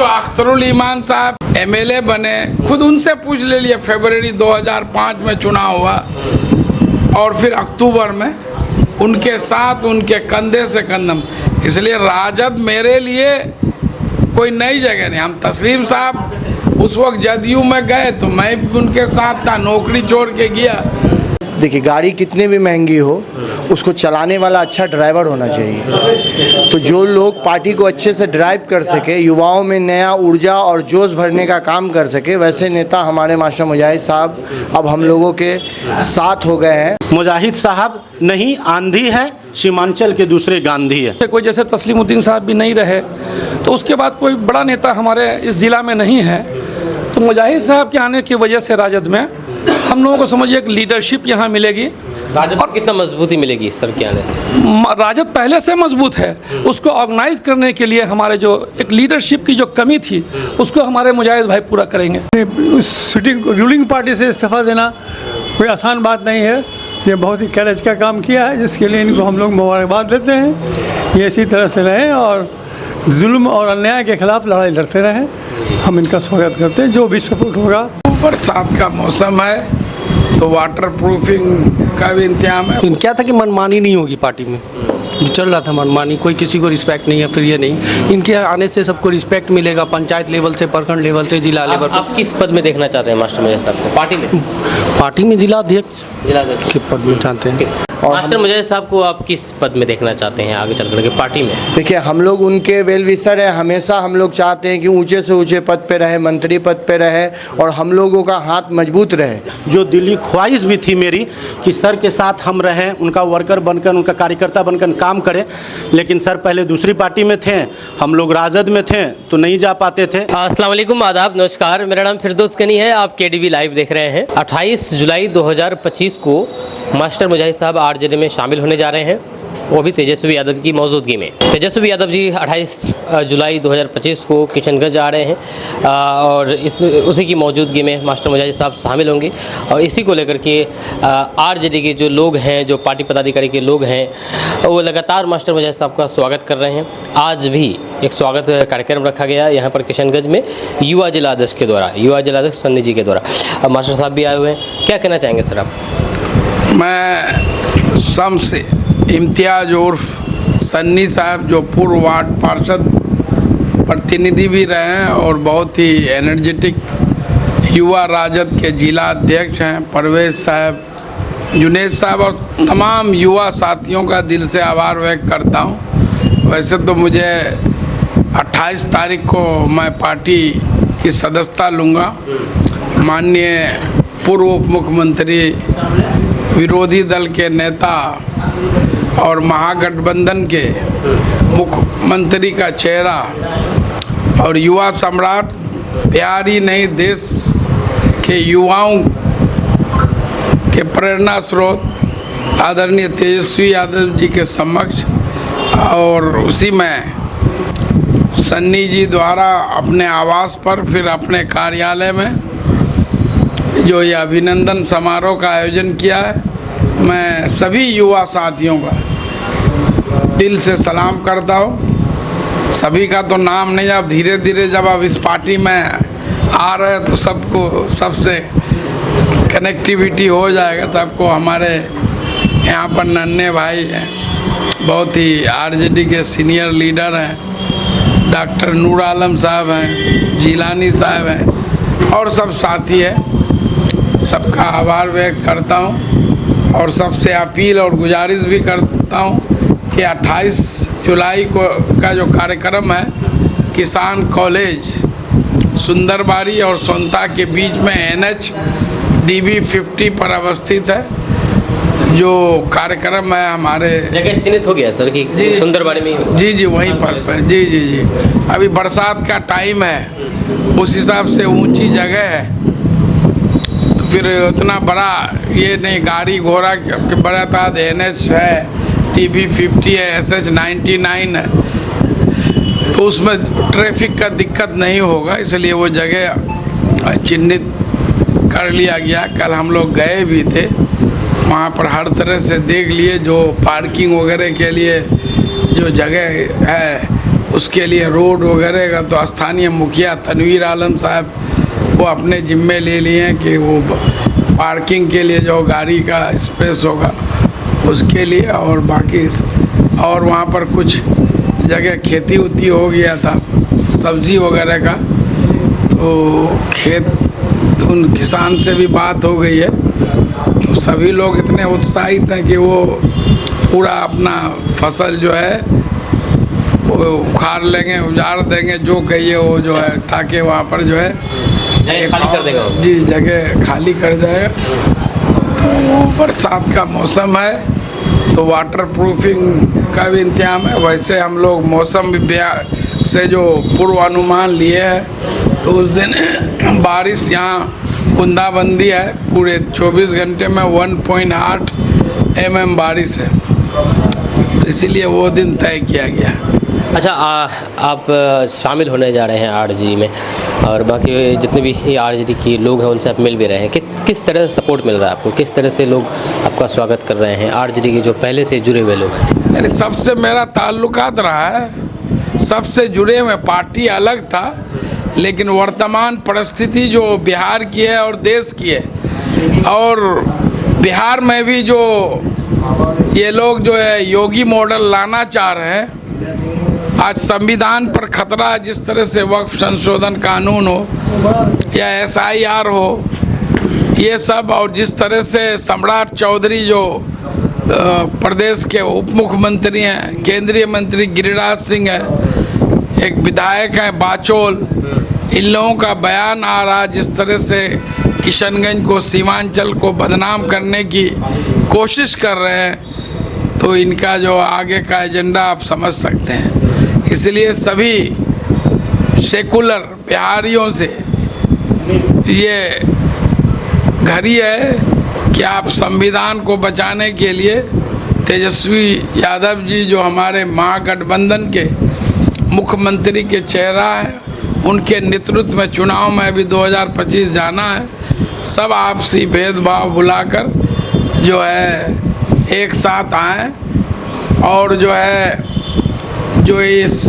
जो अख्तरुल ईमान साहब एमएलए बने, खुद उनसे पूछ ले लिए। फरवरी 2005 में चुनाव हुआ और फिर अक्टूबर में उनके साथ, उनके कंधे से कंधम। इसलिए राजद मेरे लिए कोई नई जगह नहीं। हम तस्लीम साहब उस वक्त जदयू में गए तो मैं भी उनके साथ था, नौकरी छोड़ के गया। देखिए, गाड़ी कितनी भी महंगी हो, उसको चलाने वाला अच्छा ड्राइवर होना चाहिए। तो जो लोग पार्टी को अच्छे से ड्राइव कर सके, युवाओं में नया ऊर्जा और जोश भरने का काम कर सके, वैसे नेता हमारे मास्टर मुजाहिद साहब अब हम लोगों के साथ हो गए हैं। मुजाहिद साहब नहीं आंधी है, सीमांचल के दूसरे गांधी है। कोई जैसे तस्लीमुद्दीन साहब भी नहीं रहे तो उसके बाद कोई बड़ा नेता हमारे इस ज़िला में नहीं है। तो मुजाहिद साहब के आने की वजह से राजद में हम लोगों को समझिए एक लीडरशिप यहाँ मिलेगी। राजद और कितना मजबूती मिलेगी सर क्या है? राजद पहले से मजबूत है, उसको ऑर्गेनाइज करने के लिए हमारे जो एक लीडरशिप की जो कमी थी उसको हमारे मुजाहिद भाई पूरा करेंगे। उस सिटिंग रूलिंग पार्टी से इस्तीफा देना कोई आसान बात नहीं है। ये बहुत ही करेज का काम किया है, जिसके लिए इनको हम लोग मुबारकबाद देते हैं। ये इसी तरह से रहें और जुल्म और अन्याय के खिलाफ लड़ाई लड़ते रहें। हम इनका स्वागत करते हैं, जो भी सपोर्ट होगा। बरसात का मौसम है तो वाटर प्रूफिंग का भी इंतजाम है। क्या था कि मनमानी नहीं होगी पार्टी में, जो चल रहा था मनमानी, कोई किसी को रिस्पेक्ट नहीं है। फिर ये नहीं, इनके आने से सबको रिस्पेक्ट मिलेगा, पंचायत लेवल से, प्रखंड लेवल से, जिला लेवल पर। आप किस पद में देखना चाहते हैं मास्टर मुजाहिद साहब को पार्टी में? पार्टी में जिलाध्यक्ष के पद में चाहते हैं। मास्टर मुजाहिद साहब को आप किस पद में देखना चाहते हैं आगे चल कर के पार्टी में? देखिए, हम लोग उनके वेल विशर है। हमेशा हम लोग चाहते हैं कि ऊंचे से ऊंचे पद पे रहे, मंत्री पद पे रहे और हम लोगों का हाथ मजबूत रहे। जो दिली ख्वाहिश भी थी मेरी कि सर के साथ हम रहें, उनका वर्कर बनकर, उनका कार्यकर्ता बनकर काम करें, लेकिन सर पहले दूसरी पार्टी में थे, हम लोग राजद में थे तो नहीं जा पाते थे। अस्सलाम वालेकुम, आदाब, नमस्कार। मेरा नाम फिरदौस गनी है, आप केडीवी लाइव देख रहे हैं। 28 जुलाई 2025 को मास्टर मुजाहिद साहब आरजेडी में शामिल होने जा रहे हैं, वो भी तेजस्वी यादव की मौजूदगी में। तेजस्वी यादव जी 28 जुलाई 2025 को किशनगंज आ रहे हैं और उसी की मौजूदगी में मास्टर मुजाहिद साहब शामिल होंगे। और इसी को लेकर के आरजेडी के जो लोग हैं, जो पार्टी पदाधिकारी के लोग हैं, वो लगातार मास्टर मुजाहिद साहब का स्वागत कर रहे हैं। आज भी एक स्वागत कार्यक्रम रखा गया यहाँ पर किशनगंज में युवा जिलाध्यक्ष के द्वारा, युवा जिलाध्यक्ष सन्नी जी के द्वारा। अब मास्टर साहब भी आए हुए हैं, क्या कहना चाहेंगे सर आप? मैं शम्स इम्तियाज उर्फ सन्नी साहब, जो पूर्व वार्ड पार्षद प्रतिनिधि भी रहे हैं और बहुत ही एनर्जेटिक युवा राजद के जिला अध्यक्ष हैं, परवेज साहब, जुनेद साहब और तमाम युवा साथियों का दिल से आभार व्यक्त करता हूं। वैसे तो मुझे 28 तारीख को मैं पार्टी की सदस्यता लूँगा। माननीय पूर्व उप मुख्यमंत्री, विरोधी दल के नेता और महागठबंधन के मुख्यमंत्री का चेहरा और युवा सम्राट, बिहार ही नहीं देश के युवाओं के प्रेरणा स्रोत आदरणीय तेजस्वी यादव जी के समक्ष और उसी में सन्नी जी द्वारा अपने आवास पर, फिर अपने कार्यालय में जो ये अभिनंदन समारोह का आयोजन किया है, मैं सभी युवा साथियों का दिल से सलाम करता हूँ। सभी का तो नाम नहीं, अब धीरे धीरे जब आप इस पार्टी में आ रहे हैं तो सबको, सबसे कनेक्टिविटी हो जाएगा। सबको हमारे यहाँ पर नन्हे भाई हैं, बहुत ही आरजेडी के सीनियर लीडर हैं, डॉक्टर नूर आलम साहब हैं, जिलानी साहब हैं और सब साथी हैं। सबका आभार व्यक्त करता हूं और सबसे अपील और गुजारिश भी करता हूं कि 28 जुलाई को का जो कार्यक्रम है, किसान कॉलेज सुंदरबाड़ी और सोनता के बीच में NH DB 50 पर अवस्थित है। जो कार्यक्रम है हमारे जगह चिन्हित हो गया सर कि सुंदरबाड़ी में? जी वहीं पर। जी अभी बरसात का टाइम है, उस हिसाब से ऊंची जगह है, फिर उतना बड़ा ये नहीं, गाड़ी घोड़ा के बड़ा था। NH है, DB 50 है, SH 99 है, तो उसमें ट्रैफिक का दिक्कत नहीं होगा, इसलिए वो जगह चिन्हित कर लिया गया। कल हम लोग गए भी थे वहाँ पर, हर तरह से देख लिए। जो पार्किंग वगैरह के लिए जो जगह है उसके लिए रोड वगैरह का तो स्थानीय मुखिया तनवीर आलम साहब वो अपने जिम्मे ले लिए हैं कि वो पार्किंग के लिए जो गाड़ी का स्पेस होगा उसके लिए, और बाकी और वहाँ पर कुछ जगह खेती उती हो गया था सब्ज़ी वगैरह का, तो खेत उन किसान से भी बात हो गई है। तो सभी लोग इतने उत्साहित हैं कि वो पूरा अपना फसल जो है वो उखाड़ लेंगे, उजाड़ देंगे, जो कहिए वो जो है, ताकि वहाँ पर जो है जगह खाली कर देगा वो। जी जगह खाली कर जाएगा। तो बरसात का मौसम है तो वाटर प्रूफिंग का भी इंतजाम है। वैसे हम लोग मौसम विभाग से जो पूर्वानुमान लिए हैं तो उस दिन बारिश यहाँ बूंदाबंदी है, पूरे 24 घंटे में 1.8 mm बारिश है, तो इसीलिए वो दिन तय किया गया। अच्छा, आप शामिल होने जा रहे हैं आरजेडी में, और बाकी जितने भी आरजेडी के लोग हैं उनसे आप मिल भी रहे हैं, किस तरह सपोर्ट मिल रहा है आपको, किस तरह से लोग आपका स्वागत कर रहे हैं आरजेडी के जो पहले से जुड़े हुए लोग हैं? नहीं, सबसे मेरा ताल्लुकात रहा है, सबसे जुड़े हुए। पार्टी अलग था, लेकिन वर्तमान परिस्थिति जो बिहार की है और देश की है, और बिहार में भी जो ये लोग जो है योगी मॉडल लाना चाह रहे हैं, आज संविधान पर खतरा है, जिस तरह से वक्फ संशोधन कानून हो या SIR हो, ये सब, और जिस तरह से सम्राट चौधरी जो प्रदेश के उप मुख्यमंत्री हैं, केंद्रीय मंत्री गिरिराज सिंह है, एक विधायक हैं बाचोल, इन लोगों का बयान आ रहा, जिस तरह से किशनगंज को, सीमांचल को बदनाम करने की कोशिश कर रहे हैं, तो इनका जो आगे का एजेंडा आप समझ सकते हैं। इसलिए सभी सेकुलर बिहारियों से ये घड़ी है कि आप संविधान को बचाने के लिए तेजस्वी यादव जी जो हमारे महागठबंधन के मुख्यमंत्री के चेहरा हैं, उनके नेतृत्व में चुनाव में भी 2025 जाना है। सब आपसी भेदभाव भुलाकर जो है एक साथ आएँ, और जो है जो इस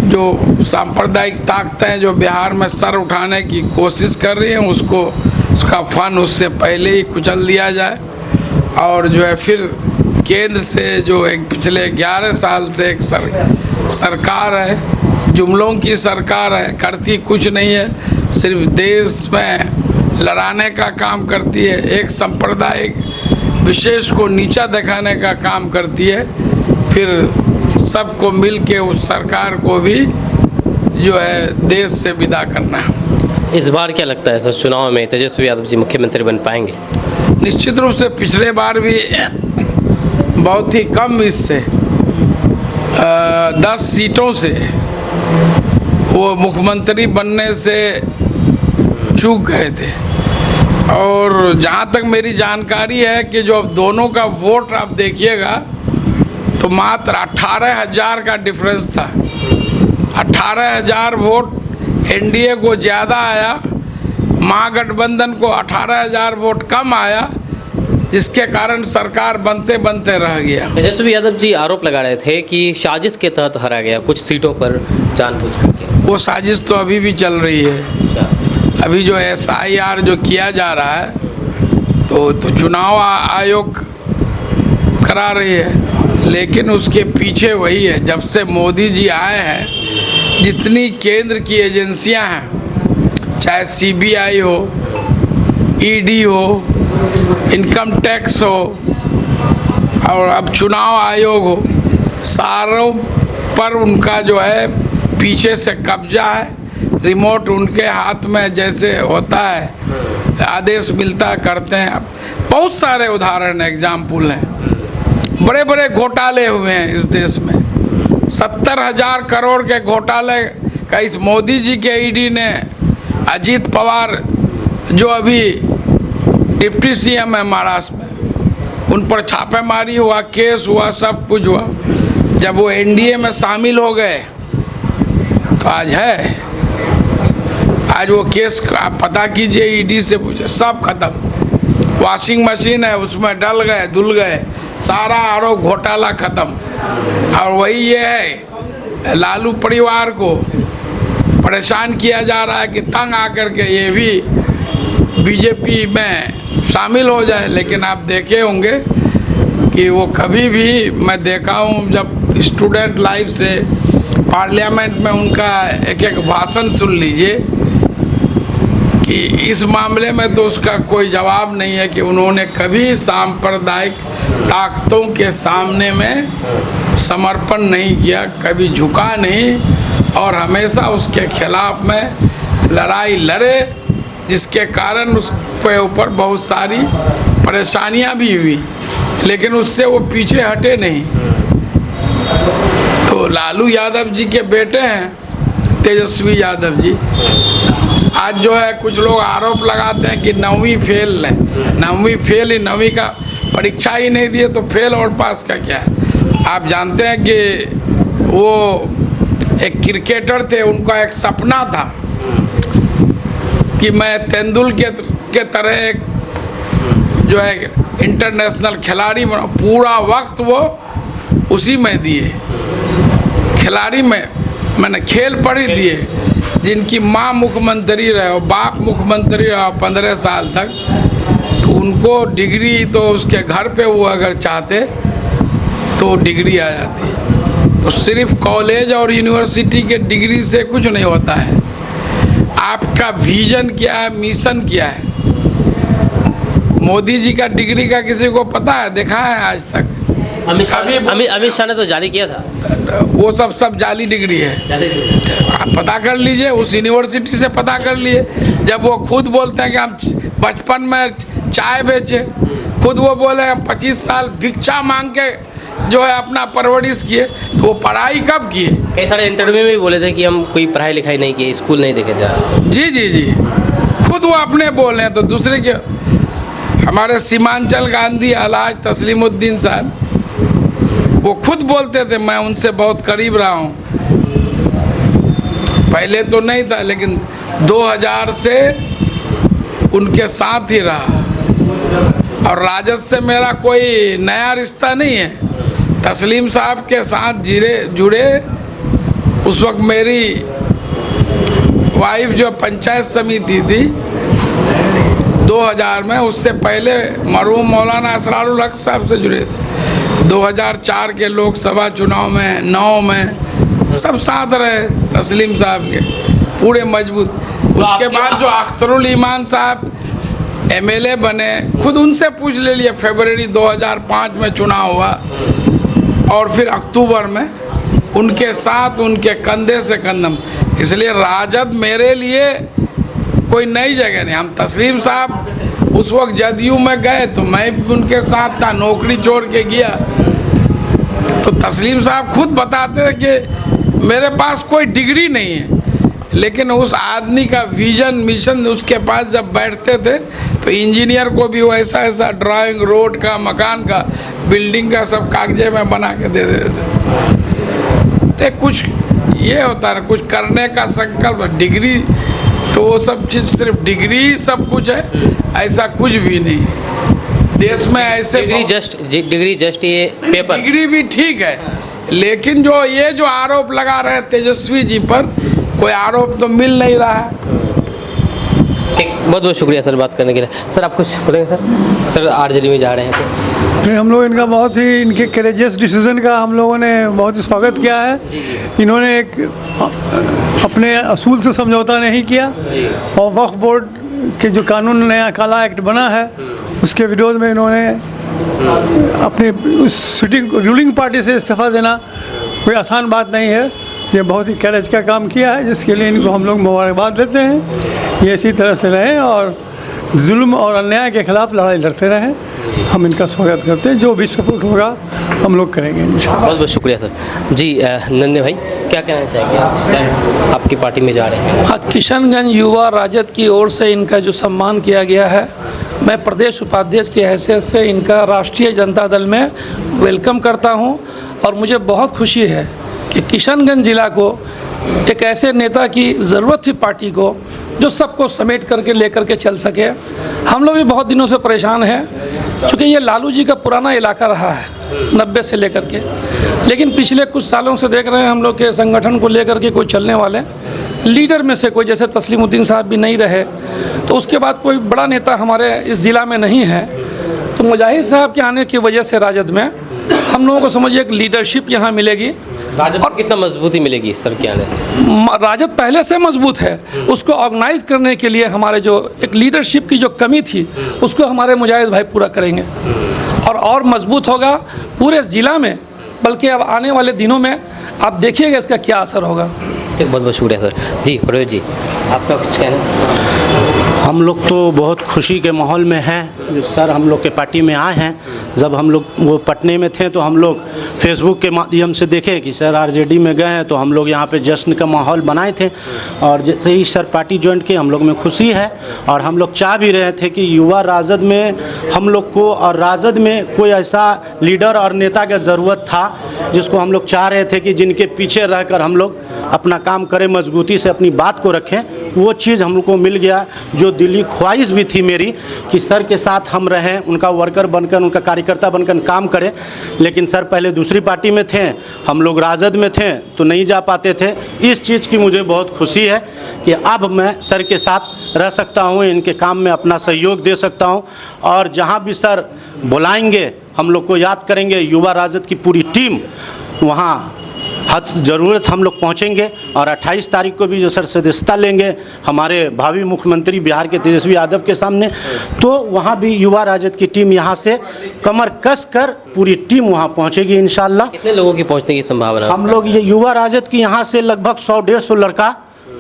जो सांप्रदायिक ताकतें जो बिहार में सर उठाने की कोशिश कर रही हैं, उसका फन उससे पहले ही कुचल दिया जाए, और जो है फिर केंद्र से जो एक पिछले 11 साल से एक सरकार है, जुमलों की सरकार है, करती कुछ नहीं है, सिर्फ देश में लड़ाने का काम करती है, एक सांप्रदायिक विशेष को नीचा दिखाने का काम करती है, फिर सबको मिल के उस सरकार को भी जो है देश से विदा करना है। इस बार क्या लगता है सर, चुनाव में तेजस्वी यादव जी मुख्यमंत्री बन पाएंगे? निश्चित रूप से पिछले बार भी बहुत ही कम इससे 10 सीटों से वो मुख्यमंत्री बनने से चूक गए थे, और जहाँ तक मेरी जानकारी है कि जो दोनों का वोट आप देखिएगा तो मात्र 18,000 का डिफरेंस था। 18,000 वोट NDA को ज़्यादा आया, महागठबंधन को 18,000 वोट कम आया, जिसके कारण सरकार बनते बनते रह गया। तेजस्वी यादव जी आरोप लगा रहे थे कि साजिश के तहत हरा गया कुछ सीटों पर जानबूझ करके। वो साजिश तो अभी भी चल रही है। अभी जो SIR जो किया जा रहा है तो चुनाव आयोग करा रही है, लेकिन उसके पीछे वही है, जब से मोदी जी आए हैं जितनी केंद्र की एजेंसियां हैं, चाहे CBI हो, ED हो, इनकम टैक्स हो, और अब चुनाव आयोग हो, सारों पर उनका जो है पीछे से कब्जा है, रिमोट उनके हाथ में जैसे होता है, आदेश मिलता करते हैं। बहुत सारे उदाहरण एग्जाम्पल हैं, बड़े बड़े घोटाले हुए हैं इस देश में। 70,000 करोड़ के घोटाले का इस मोदी जी के ED ने, अजीत पवार जो अभी डिप्टी CM है महाराष्ट्र में, उन पर छापेमारी हुआ, केस हुआ, सब कुछ हुआ। जब वो NDA में शामिल हो गए तो आज है, आज वो केस आप पता कीजिए, ED से पूछे, सब खत्म। वॉशिंग मशीन है उसमें डल गए, धुल गए, सारा आरोप घोटाला खत्म। और वही ये है लालू परिवार को परेशान किया जा रहा है कि तंग आकर के ये भी बीजेपी में शामिल हो जाए। लेकिन आप देखे होंगे कि वो कभी भी, मैं देखा हूँ जब स्टूडेंट लाइफ से पार्लियामेंट में उनका एक एक भाषण सुन लीजिए कि इस मामले में तो उसका कोई जवाब नहीं है कि उन्होंने कभी सांप्रदायिक ताकतों के सामने में समर्पण नहीं किया, कभी झुका नहीं और हमेशा उसके खिलाफ में लड़ाई लड़े, जिसके कारण उसके ऊपर बहुत सारी परेशानियां भी हुई, लेकिन उससे वो पीछे हटे नहीं। तो लालू यादव जी के बेटे हैं तेजस्वी यादव जी। आज जो है कुछ लोग आरोप लगाते हैं कि 9वीं फेल है, 9वीं फेल ही, 9वीं का परीक्षा ही नहीं दिए तो फेल और पास का क्या है। आप जानते हैं कि वो एक क्रिकेटर थे, उनका एक सपना था कि मैं तेंदुलकर के तरह एक जो है इंटरनेशनल खिलाड़ी बना। पूरा वक्त वो उसी में दिए, खिलाड़ी में, मैंने खेल पर ही दिए। जिनकी माँ मुख्यमंत्री रहे और बाप मुख्यमंत्री रहा 15 साल तक, तो उनको डिग्री तो उसके घर पे वो अगर चाहते तो डिग्री आ जाती। तो सिर्फ कॉलेज और यूनिवर्सिटी के डिग्री से कुछ नहीं होता है। आपका विजन क्या है, मिशन क्या है। मोदी जी का डिग्री का किसी को पता है, देखा है आज तक? अमित शाह ने तो जारी किया था। वो सब जाली डिग्री है, आप पता कर लीजिए, उस यूनिवर्सिटी से पता कर लिए। जब वो खुद बोलते हैं कि हम बचपन में चाय बेचे, खुद वो बोले हम 25 साल भिक्षा मांग के जो है अपना परवरिश किए, तो वो पढ़ाई कब किए? कई सारे इंटरव्यू में भी बोले थे कि हम कोई पढ़ाई लिखाई नहीं किए, स्कूल नहीं देखे थे। जी जी जी, खुद वो अपने बोले हैं तो दूसरे के। हमारे सीमांचल गांधी अलाज तस्लीमुद्दीन साहब, वो खुद बोलते थे, मैं उनसे बहुत करीब रहा हूँ, पहले तो नहीं था लेकिन 2000 से उनके साथ ही रहा। और राजद से मेरा कोई नया रिश्ता नहीं है, तस्लीम साहब के साथ जुड़े उस वक्त मेरी वाइफ जो पंचायत समिति थी 2000 में, उससे पहले मरहूम मौलाना असरारुल हक साहब से जुड़े थे। 2004 के लोकसभा चुनाव में 9 में सब साथ रहे तस्लीम साहब के पूरे मजबूत। उसके बाद जो अख्तरुल ईमान साहब MLA बने, खुद उनसे पूछ ले लिया। फरवरी 2005 में चुनाव हुआ और फिर अक्टूबर में उनके साथ, उनके कंधे से कंधम। इसलिए राजद मेरे लिए कोई नई जगह नहीं। हम तस्लीम साहब उस वक्त जदयू में गए तो मैं भी उनके साथ था, नौकरी छोड़ के गया। तो तस्लीम साहब खुद बताते थे कि मेरे पास कोई डिग्री नहीं है, लेकिन उस आदमी का विजन, मिशन, उसके पास जब बैठते थे तो इंजीनियर को भी वैसा ऐसा ड्राइंग, रोड का, मकान का, बिल्डिंग का सब कागजे में बना के दे देते थे। तो कुछ ये होता है, कुछ करने का संकल्प। डिग्री तो वो सब चीज़, सिर्फ डिग्री सब कुछ है, ऐसा कुछ भी नहीं देश में। ऐसे डिग्री जस्ट ये पेपर, डिग्री भी ठीक है, लेकिन जो ये जो आरोप लगा रहे हैं तेजस्वी जी पर, कोई आरोप तो मिल नहीं रहा है। बहुत बहुत शुक्रिया सर बात करने के लिए। सर आप कुछ बोलेंगे? सर आरजेडी में जा रहे हैं तो नहीं, हम लोग इनका बहुत ही, इनके करेजियस डिसीजन का हम लोगों ने बहुत ही स्वागत किया है। इन्होंने एक अपने असूल से समझौता नहीं किया और वक्फ बोर्ड के जो कानून नया काला एक्ट बना है उसके विरोध में इन्होंने अपने उस सिटिंग रूलिंग पार्टी से इस्तीफ़ा देना कोई आसान बात नहीं है। ये बहुत ही करेज का काम किया है, जिसके लिए इनको हम लोग मुबारकबाद देते हैं। ये इसी तरह से रहें और जुल्म और अन्याय के खिलाफ लड़ाई लड़ते रहें। हम इनका स्वागत करते हैं, जो भी सपोर्ट होगा हम लोग करेंगे इंशाअल्लाह। बहुत बहुत शुक्रिया सर। जी नन्हे भाई, क्या कहना चाहेंगे आप? सर आपकी पार्टी में जा रहे हैं। आज किशनगंज युवा राजद की ओर से इनका जो सम्मान किया गया है, मैं प्रदेश उपाध्यक्ष की हैसियत से इनका राष्ट्रीय जनता दल में वेलकम करता हूं। और मुझे बहुत खुशी है कि किशनगंज ज़िला को एक ऐसे नेता की ज़रूरत थी पार्टी को, जो सबको समेट करके लेकर के चल सके। हम लोग भी बहुत दिनों से परेशान हैं, चूँकि ये लालू जी का पुराना इलाका रहा है। 90 से लेकर के। लेकिन पिछले कुछ सालों से देख रहे हैं हम लोग के संगठन को लेकर के कोई चलने वाले लीडर में से कोई, जैसे तस्लीमुद्दीन साहब भी नहीं रहे, तो उसके बाद कोई बड़ा नेता हमारे इस ज़िला में नहीं है। तो मुजाहिद साहब के आने की वजह से राजद में हम लोगों को समझिए एक लीडरशिप यहाँ मिलेगी। राजद को कितना मजबूती मिलेगी सर के आने? राजद पहले से मजबूत है, उसको ऑर्गेनाइज करने के लिए हमारे जो एक लीडरशिप की जो कमी थी उसको हमारे मुजाहिद भाई पूरा करेंगे और मजबूत होगा पूरे ज़िला में, बल्कि अब आने वाले दिनों में आप देखिएगा इसका क्या असर होगा। ठीक, बहुत बहुत शुक्रिया सर। जी परवेज जी, आपका कुछ कहना? हम लोग तो बहुत खुशी के माहौल में हैं जो सर हम लोग के पार्टी में आए हैं। जब हम लोग वो पटने में थे तो हम लोग फेसबुक के माध्यम से देखे कि सर आरजेडी में गए हैं, तो हम लोग यहाँ पे जश्न का माहौल बनाए थे। और जैसे ही सर पार्टी ज्वाइन किए हम लोग में खुशी है, और हम लोग चाह भी रहे थे कि युवा राजद में हम लोग को और राजद में कोई ऐसा लीडर और नेता की ज़रूरत था जिसको हम लोग चाह रहे थे कि जिनके पीछे रहकर हम लोग अपना काम करें, मजबूती से अपनी बात को रखें। वो चीज़ हम लोग को मिल गया जो दिली ख्वाहिश भी थी मेरी कि सर के साथ हम रहें, उनका वर्कर बनकर, उनका कार्यकर्ता बनकर काम करें। लेकिन सर पहले दूसरी पार्टी में थे, हम लोग राजद में थे तो नहीं जा पाते थे। इस चीज़ की मुझे बहुत खुशी है कि अब मैं सर के साथ रह सकता हूँ, इनके काम में अपना सहयोग दे सकता हूँ, और जहाँ भी सर बुलाएंगे हम लोग को याद करेंगे। युवा राजद की पूरी टीम वहाँ हद ज़रूरत हम लोग पहुँचेंगे, और 28 तारीख को भी जो सर सदस्यता लेंगे हमारे भावी मुख्यमंत्री बिहार के तेजस्वी यादव के सामने, तो वहाँ भी युवा राजद की टीम यहाँ से कमर कस कर पूरी टीम वहाँ पहुँचेगी इंशाल्लाह। कितने लोगों की पहुँचने की संभावना? हम लोग ये युवा राजद की यहाँ से लगभग 100-150 लड़का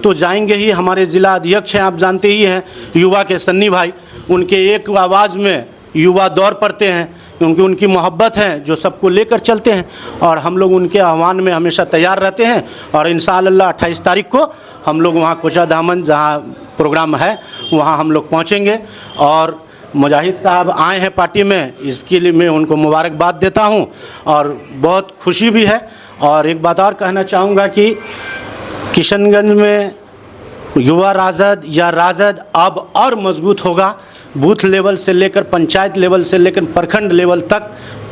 तो जाएंगे ही। हमारे ज़िला अध्यक्ष हैं, आप जानते ही हैं, युवा के सन्नी भाई, उनके एक आवाज़ में युवा दौड़ पड़ते हैं क्योंकि उनकी मोहब्बत है जो सबको लेकर चलते हैं, और हम लोग उनके आह्वान में हमेशा तैयार रहते हैं। और इंशाअल्लाह 28 तारीख को हम लोग वहाँ कोचाधामन जहाँ प्रोग्राम है वहाँ हम लोग पहुँचेंगे। और मुजाहिद साहब आए हैं पार्टी में, इसके लिए मैं उनको मुबारकबाद देता हूँ और बहुत खुशी भी है। और एक बात और कहना चाहूँगा कि किशनगंज में युवा राजद या राजद अब और मजबूत होगा। बूथ लेवल से लेकर पंचायत लेवल से लेकर प्रखंड लेवल तक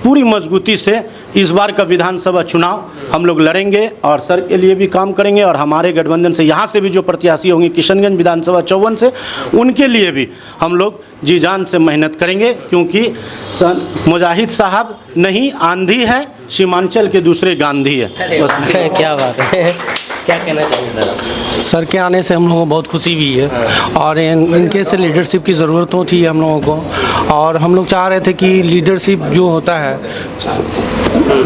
पूरी मजबूती से इस बार का विधानसभा चुनाव हम लोग लड़ेंगे और सर के लिए भी काम करेंगे। और हमारे गठबंधन से यहाँ से भी जो प्रत्याशी होंगे किशनगंज विधानसभा 54 से, उनके लिए भी हम लोग जी जान से मेहनत करेंगे, क्योंकि मुजाहिद साहब नहीं आंधी है, सीमांचल के दूसरे गांधी है। क्या बात है, क्या कहना चाहिए सर के आने से हम लोगों को बहुत खुशी भी है, और इनके से लीडरशिप की ज़रूरत थी हम लोगों को। और हम लोग चाह रहे थे कि लीडरशिप जो होता है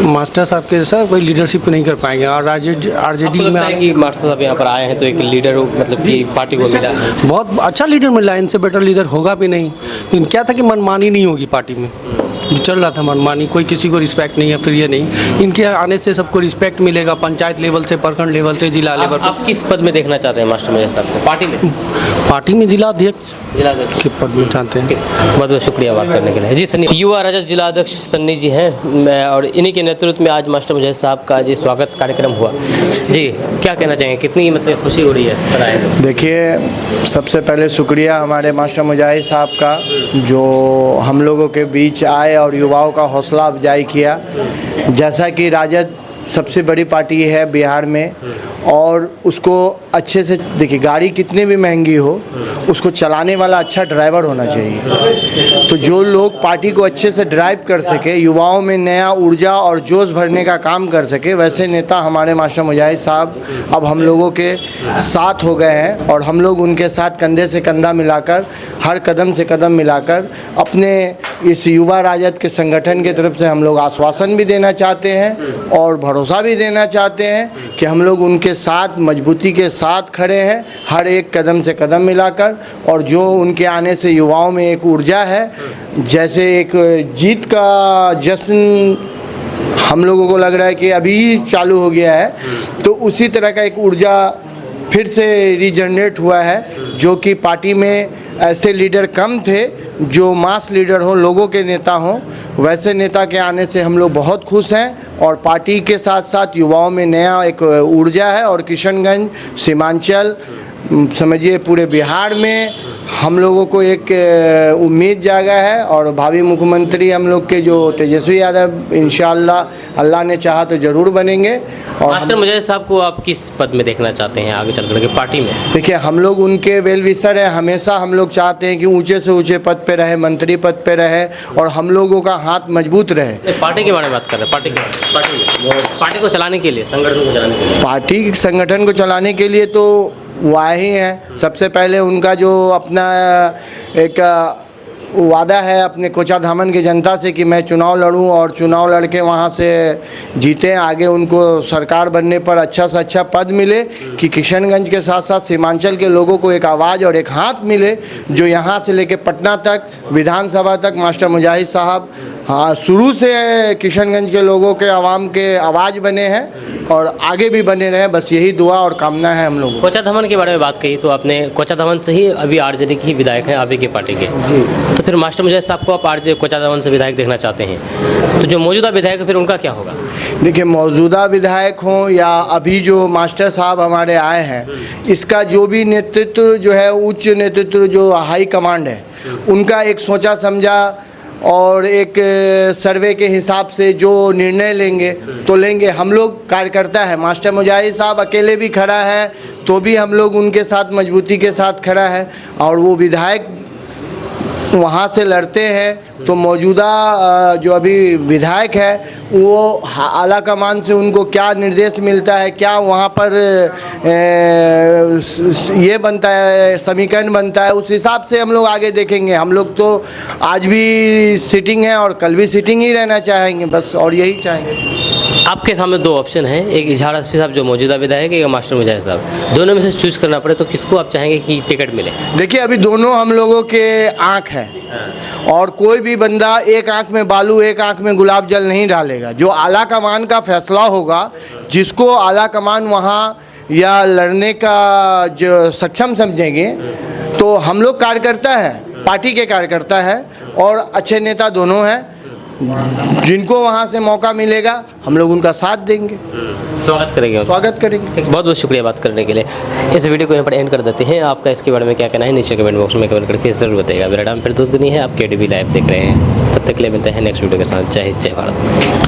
मास्टर साहब के जैसा कोई लीडरशिप नहीं कर पाएंगे। और आरजेडी में कि मास्टर साहब यहाँ पर आए हैं तो एक लीडर मतलब कि पार्टी को मिला है, बहुत अच्छा लीडर मिला है, इनसे बेटर लीडर होगा भी नहीं। क्या था कि मनमानी नहीं होगी पार्टी में, जो चल रहा था मनमानी, कोई किसी को रिस्पेक्ट नहीं है, फिर ये नहीं, इनके आने से सबको रिस्पेक्ट मिलेगा, पंचायत लेवल से, प्रखंड लेवल से, जिला लेवल पर। आप किस पद में देखना चाहते हैं मास्टर मुजाहिद साहब को पार्टी में? पार्टी में जिला अध्यक्ष के पद में चाहते हैं। बहुत बहुत शुक्रिया बात करने के लिए। जी सन्नी, युवा राजद जिला अध्यक्ष सन्नी जी हैं, और इन्हीं के नेतृत्व में आज मास्टर मुजाहिद साहब का जी स्वागत कार्यक्रम हुआ। जी क्या कहना चाहेंगे, कितनी मतलब खुशी हो रही है, बताएं। देखिए, सबसे पहले शुक्रिया हमारे मास्टर मुजाहिद साहब का जो हम लोगों के बीच आए और युवाओं का हौसला अफजाई किया। जैसा कि राजद सबसे बड़ी पार्टी है बिहार में, और उसको अच्छे से, देखिए गाड़ी कितनी भी महंगी हो उसको चलाने वाला अच्छा ड्राइवर होना चाहिए। तो जो लोग पार्टी को अच्छे से ड्राइव कर सके, युवाओं में नया ऊर्जा और जोश भरने का काम कर सके, वैसे नेता हमारे मास्टर मुजाहिद साहब अब हम लोगों के साथ हो गए हैं। और हम लोग उनके साथ कंधे से कंधा मिलाकर, हर कदम से कदम मिलाकर अपने इस युवा राजद के संगठन की तरफ से हम लोग आश्वासन भी देना चाहते हैं और भरोसा भी देना चाहते हैं कि हम लोग उनके साथ मजबूती के साथ खड़े हैं, हर एक कदम से कदम मिलाकर। और जो उनके आने से युवाओं में एक ऊर्जा है, जैसे एक जीत का जश्न हम लोगों को लग रहा है कि अभी चालू हो गया है, तो उसी तरह का एक ऊर्जा फिर से रीजनरेट हुआ है, जो कि पार्टी में ऐसे लीडर कम थे जो मास लीडर हों, लोगों के नेता हों। वैसे नेता के आने से हम लोग बहुत खुश हैं, और पार्टी के साथ साथ युवाओं में नया एक ऊर्जा है। और किशनगंज, सीमांचल, समझिए पूरे बिहार में हम लोगों को एक उम्मीद जागा है और भावी मुख्यमंत्री हम लोग के जो तेजस्वी यादव इंशाअल्लाह अल्लाह ने चाहा तो ज़रूर बनेंगे। और मास्टर मुजाहिद साहब को आप किस पद में देखना चाहते हैं आगे चल करके पार्टी में? देखिए, हम लोग उनके वेल विशर हैं। हमेशा हम लोग चाहते हैं कि ऊंचे से ऊंचे पद पे रहे, मंत्री पद पे रहे और हम लोगों का हाथ मजबूत रहे। पार्टी के बारे में बात कर रहे हैं, पार्टी को चलाने के लिए, संगठन को चलाने के लिए, पार्टी संगठन को चलाने के लिए तो वह ही हैं। सबसे पहले उनका जो अपना एक वादा है अपने कोचाधामन की जनता से कि मैं चुनाव लड़ूं और चुनाव लड़के वहां से जीतें, आगे उनको सरकार बनने पर अच्छा से अच्छा पद मिले कि किशनगंज के साथ साथ सीमांचल के लोगों को एक आवाज़ और एक हाथ मिले, जो यहाँ से लेके पटना तक विधानसभा तक मास्टर मुजाहिद साहब शुरू से किशनगंज के लोगों के आवाम के आवाज़ बने हैं और आगे भी बने रहे। बस यही दुआ और कामना है हम लोगों को। कोचाधामन के बारे में बात कही तो आपने कोचाधामन से ही अभी आरजेडी के ही विधायक हैं आप ही के पार्टी के, तो फिर मास्टर मुजाहिद साहब को आप कोचाधामन से विधायक देखना चाहते हैं, तो जो मौजूदा विधायक है फिर उनका क्या होगा? देखिए, मौजूदा विधायक हों या अभी जो मास्टर साहब हमारे आए हैं, इसका जो भी नेतृत्व जो है, उच्च नेतृत्व जो हाई कमांड है, उनका एक सोचा समझा और एक सर्वे के हिसाब से जो निर्णय लेंगे तो लेंगे। हम लोग कार्यकर्ता है, मास्टर मुजाहिद साहब अकेले भी खड़ा है तो भी हम लोग उनके साथ मजबूती के साथ खड़ा है और वो विधायक वहाँ से लड़ते हैं तो मौजूदा जो अभी विधायक है वो आला कमान से उनको क्या निर्देश मिलता है, क्या वहाँ पर ये बनता है, समीकरण बनता है, उस हिसाब से हम लोग आगे देखेंगे। हम लोग तो आज भी सिटिंग है और कल भी सिटिंग ही रहना चाहेंगे, बस और यही चाहेंगे। आपके सामने दो ऑप्शन हैं, एक इजहार हस्फी साहब जो मौजूदा विधायक है, एक मास्टर मुजाहिद साहब, दोनों में से चूज करना पड़े तो किसको आप चाहेंगे कि टिकट मिले? देखिए, अभी दोनों हम लोगों के आँख हैं और कोई भी बंदा एक आँख में बालू एक आँख में गुलाब जल नहीं डालेगा। जो आला कमान का फैसला होगा, जिसको आला कमान वहाँ या लड़ने का जो सक्षम समझेंगे, तो हम लोग कार्यकर्ता हैं, पार्टी के कार्यकर्ता हैं और अच्छे नेता दोनों हैं। जिनको वहाँ से मौका मिलेगा हम लोग उनका साथ देंगे, स्वागत करेंगे। बहुत बहुत शुक्रिया बात करने के लिए। इस वीडियो को यहाँ पर एंड कर देते हैं। आपका इसके बारे में क्या कहना है नीचे कमेंट बॉक्स में कमेंट करके ज़रूर बताइएगा। मेरा नाम फिरदौस गनी है, आप केडीवी लाइव देख रहे हैं। तब तक के लिए मिलते हैं नेक्स्ट वीडियो के साथ। जय हिंद, जय भारत।